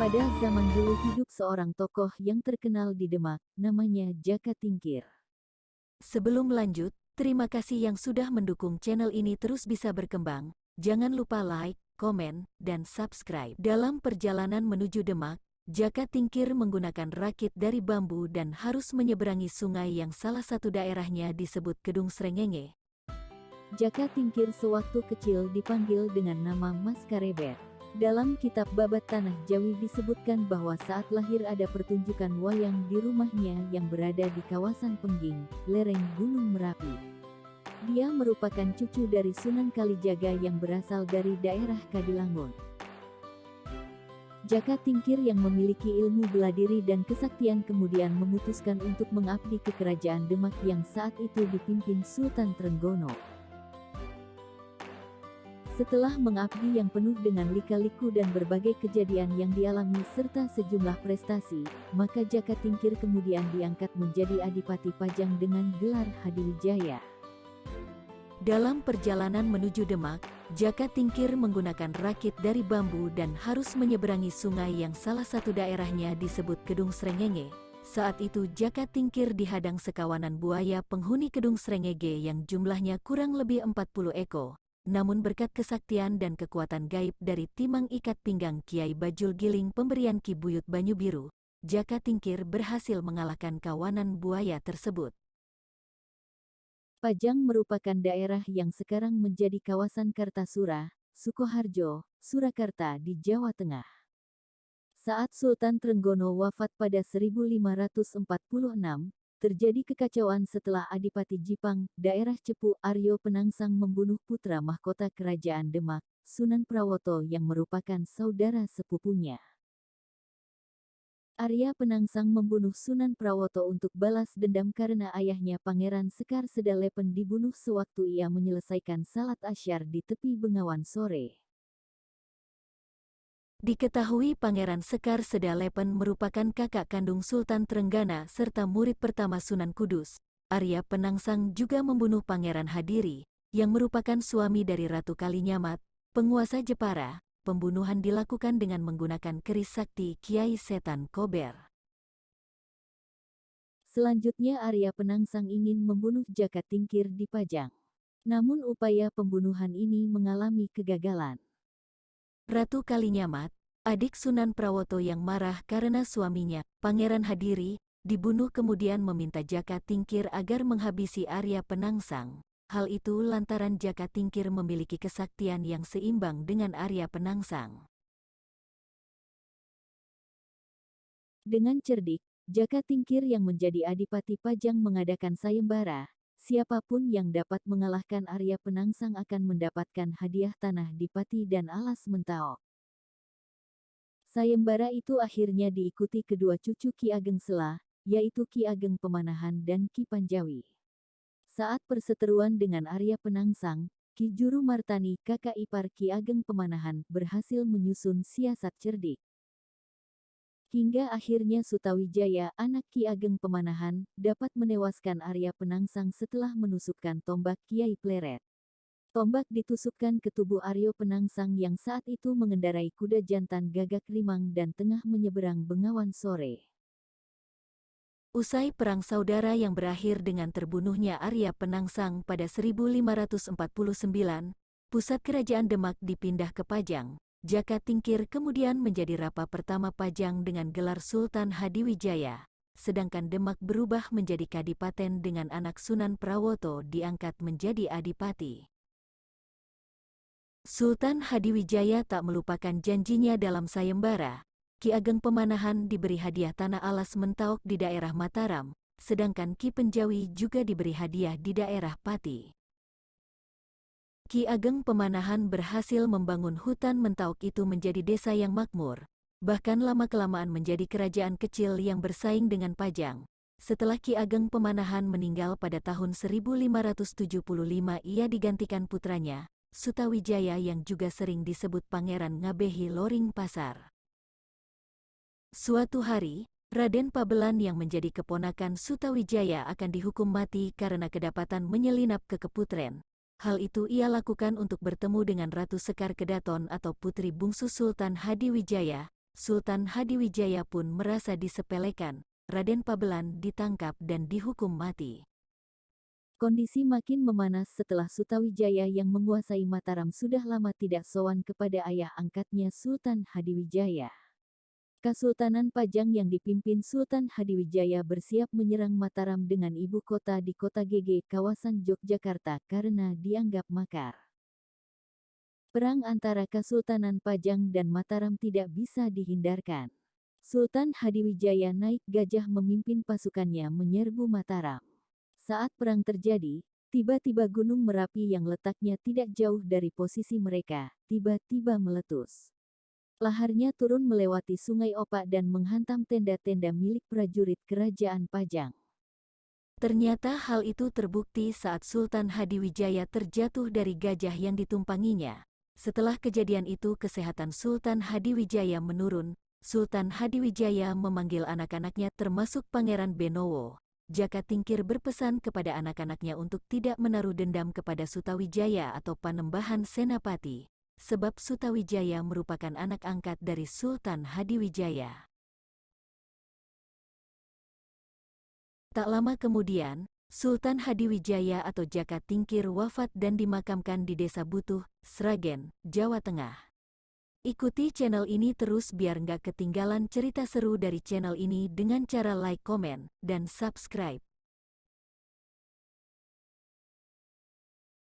Pada zaman dulu hidup seorang tokoh yang terkenal di Demak, namanya Jaka Tingkir. Sebelum lanjut, terima kasih yang sudah mendukung channel ini terus bisa berkembang. Jangan lupa like, komen, dan subscribe. Dalam perjalanan menuju Demak, Jaka Tingkir menggunakan rakit dari bambu dan harus menyeberangi sungai yang salah satu daerahnya disebut Kedung Srengenge. Jaka Tingkir sewaktu kecil dipanggil dengan nama Mas Karebet. Dalam kitab Babat Tanah Jawi disebutkan bahwa saat lahir ada pertunjukan wayang di rumahnya yang berada di kawasan Pengging, lereng Gunung Merapi. Dia merupakan cucu dari Sunan Kalijaga yang berasal dari daerah Kadilangun. Jaka Tingkir yang memiliki ilmu bela diri dan kesaktian kemudian memutuskan untuk mengabdi ke kerajaan Demak yang saat itu dipimpin Sultan Trenggono. Setelah mengabdi yang penuh dengan lika-liku dan berbagai kejadian yang dialami serta sejumlah prestasi, maka Jaka Tingkir kemudian diangkat menjadi Adipati Pajang dengan gelar Hadiwijaya. Dalam perjalanan menuju Demak, Jaka Tingkir menggunakan rakit dari bambu dan harus menyeberangi sungai yang salah satu daerahnya disebut Kedung Srengenge. Saat itu Jaka Tingkir dihadang sekawanan buaya penghuni Kedung Srengenge yang jumlahnya kurang lebih 40 ekor. Namun berkat kesaktian dan kekuatan gaib dari timang ikat pinggang Kiai Bajul Giling pemberian Ki Buyut Banyu Biru, Jaka Tingkir berhasil mengalahkan kawanan buaya tersebut. Pajang merupakan daerah yang sekarang menjadi kawasan Kartasura, Sukoharjo, Surakarta di Jawa Tengah. Saat Sultan Trenggono wafat pada 1546, terjadi kekacauan setelah Adipati Jipang, daerah Cepu Aryo Penangsang membunuh putra mahkota kerajaan Demak, Sunan Prawoto yang merupakan saudara sepupunya. Arya Penangsang membunuh Sunan Prawoto untuk balas dendam karena ayahnya Pangeran Sekar Sedalepen dibunuh sewaktu ia menyelesaikan salat asyar di tepi Bengawan Sore. Diketahui Pangeran Sekar Sedalepen merupakan kakak kandung Sultan Trenggana serta murid pertama Sunan Kudus. Arya Penangsang juga membunuh Pangeran Hadiri, yang merupakan suami dari Ratu Kalinyamat, penguasa Jepara. Pembunuhan dilakukan dengan menggunakan keris sakti Kiai Setan Kober. Selanjutnya Arya Penangsang ingin membunuh Jaka Tingkir di Pajang. Namun upaya pembunuhan ini mengalami kegagalan. Ratu Kalinyamat, adik Sunan Prawoto yang marah karena suaminya, Pangeran Hadiri, dibunuh kemudian meminta Jaka Tingkir agar menghabisi Arya Penangsang. Hal itu lantaran Jaka Tingkir memiliki kesaktian yang seimbang dengan Arya Penangsang. Dengan cerdik, Jaka Tingkir yang menjadi Adipati Pajang mengadakan sayembara. Siapapun yang dapat mengalahkan Arya Penangsang akan mendapatkan hadiah tanah di Pati dan Alas Mentaok. Sayembara itu akhirnya diikuti kedua cucu Ki Ageng Sela, yaitu Ki Ageng Pemanahan dan Ki Panjawi. Saat perseteruan dengan Arya Penangsang, Ki Juru Martani kakak ipar Ki Ageng Pemanahan berhasil menyusun siasat cerdik. Hingga akhirnya Sutawijaya, anak Ki Ageng Pemanahan, dapat menewaskan Arya Penangsang setelah menusukkan tombak Kiai Pleret. Tombak ditusukkan ke tubuh Arya Penangsang yang saat itu mengendarai kuda jantan gagak rimang dan tengah menyeberang Bengawan Sore. Usai perang saudara yang berakhir dengan terbunuhnya Arya Penangsang pada 1549, pusat kerajaan Demak dipindah ke Pajang. Jaka Tingkir kemudian menjadi Rapa pertama Pajang dengan gelar Sultan Hadiwijaya, sedangkan Demak berubah menjadi Kadipaten dengan anak Sunan Prawoto diangkat menjadi Adipati. Sultan Hadiwijaya tak melupakan janjinya dalam sayembara. Ki Ageng Pemanahan diberi hadiah tanah Alas Mentaok di daerah Mataram, sedangkan Ki Panjawi juga diberi hadiah di daerah Pati. Ki Ageng Pemanahan berhasil membangun hutan Mentaok itu menjadi desa yang makmur, bahkan lama-kelamaan menjadi kerajaan kecil yang bersaing dengan Pajang. Setelah Ki Ageng Pemanahan meninggal pada tahun 1575 ia digantikan putranya, Sutawijaya yang juga sering disebut Pangeran Ngabehi Loring Pasar. Suatu hari, Raden Pabelan yang menjadi keponakan Sutawijaya akan dihukum mati karena kedapatan menyelinap ke Keputren. Hal itu ia lakukan untuk bertemu dengan Ratu Sekar Kedaton atau putri bungsu Sultan Hadiwijaya, Sultan Hadiwijaya pun merasa disepelekan. Raden Pabelan ditangkap dan dihukum mati. Kondisi makin memanas setelah Sutawijaya yang menguasai Mataram sudah lama tidak sowan kepada ayah angkatnya Sultan Hadiwijaya. Kesultanan Pajang yang dipimpin Sultan Hadiwijaya bersiap menyerang Mataram dengan ibu kota di kota Gege, kawasan Yogyakarta karena dianggap makar. Perang antara Kesultanan Pajang dan Mataram tidak bisa dihindarkan. Sultan Hadiwijaya naik gajah memimpin pasukannya menyerbu Mataram. Saat perang terjadi, tiba-tiba Gunung Merapi yang letaknya tidak jauh dari posisi mereka, tiba-tiba meletus. Laharnya turun melewati Sungai Opak dan menghantam tenda-tenda milik prajurit Kerajaan Pajang. Ternyata hal itu terbukti saat Sultan Hadiwijaya terjatuh dari gajah yang ditumpanginya. Setelah kejadian itu kesehatan Sultan Hadiwijaya menurun. Sultan Hadiwijaya memanggil anak-anaknya termasuk Pangeran Benowo. Jaka Tingkir berpesan kepada anak-anaknya untuk tidak menaruh dendam kepada Sutawijaya atau Panembahan Senapati, sebab Sutawijaya merupakan anak angkat dari Sultan Hadiwijaya. Tak lama kemudian, Sultan Hadiwijaya atau Jaka Tingkir wafat dan dimakamkan di Desa Butuh, Sragen, Jawa Tengah. Ikuti channel ini terus biar nggak ketinggalan cerita seru dari channel ini dengan cara like, komen, dan subscribe.